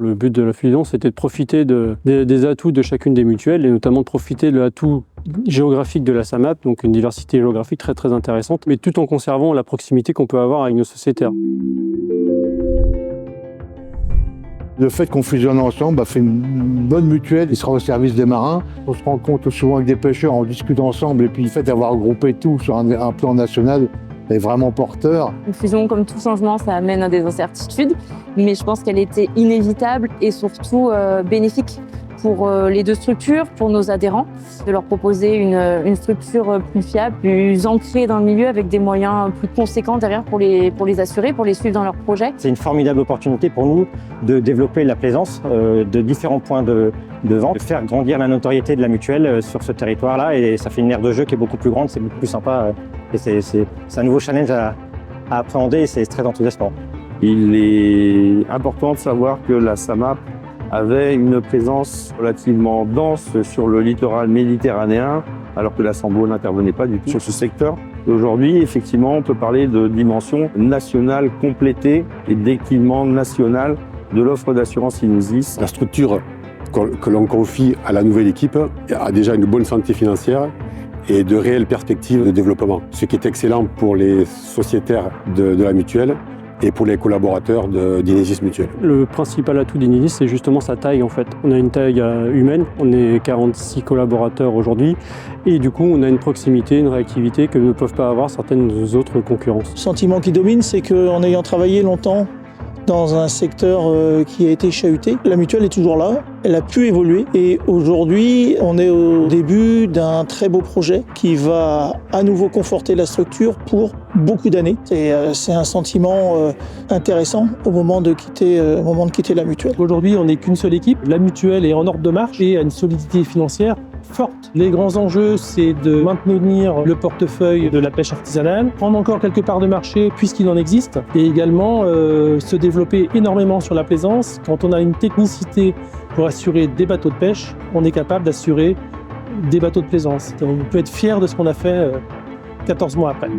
Le but de la fusion, c'était de profiter des atouts de chacune des mutuelles et notamment de profiter de l'atout géographique de la SAMAP, donc une diversité géographique très très intéressante, mais tout en conservant la proximité qu'on peut avoir avec nos sociétaires. Le fait qu'on fusionne ensemble fait une bonne mutuelle, il sera au service des marins. On se rend compte souvent avec des pêcheurs, on discute ensemble et puis le fait d'avoir regroupé tout sur un plan national est vraiment porteur. Une fusion, comme tout changement, ça amène à des incertitudes, mais je pense qu'elle était inévitable et surtout bénéfique pour les deux structures, pour nos adhérents, de leur proposer une structure plus fiable, plus ancrée dans le milieu, avec des moyens plus conséquents derrière pour les assurer, pour les suivre dans leurs projets. C'est une formidable opportunité pour nous de développer la plaisance de différents points de vente, de faire grandir la notoriété de la mutuelle sur ce territoire-là, et ça fait une aire de jeu qui est beaucoup plus grande, c'est beaucoup plus sympa, et c'est un nouveau challenge à appréhender et c'est très enthousiasmant. Il est important de savoir que la SAMAP avait une présence relativement dense sur le littoral méditerranéen, alors que la Sambo n'intervenait pas du tout sur ce secteur. Aujourd'hui, effectivement, on peut parler de dimension nationale complétée et d'équipement national de l'offre d'assurance Inesis. La structure que l'on confie à la nouvelle équipe a déjà une bonne santé financière et de réelles perspectives de développement, ce qui est excellent pour les sociétaires de la mutuelle et pour les collaborateurs d'Inesis Mutuelle. Le principal atout d'Inesis, c'est justement sa taille en fait. On a une taille humaine, on est 46 collaborateurs aujourd'hui et du coup on a une proximité, une réactivité que ne peuvent pas avoir certaines autres concurrences. Le sentiment qui domine, c'est qu'en ayant travaillé longtemps dans un secteur qui a été chahuté, la mutuelle est toujours là, elle a pu évoluer et aujourd'hui on est au début d'un très beau projet qui va à nouveau conforter la structure pour beaucoup d'années. C'est un sentiment intéressant au moment de quitter la mutuelle. Aujourd'hui on n'est qu'une seule équipe, la mutuelle est en ordre de marche et a une solidité financière forte. Les grands enjeux, c'est de maintenir le portefeuille de la pêche artisanale, prendre encore quelques parts de marché puisqu'il en existe, et également se développer énormément sur la plaisance. Quand on a une technicité pour assurer des bateaux de pêche, on est capable d'assurer des bateaux de plaisance. On peut être fier de ce qu'on a fait 14 mois après.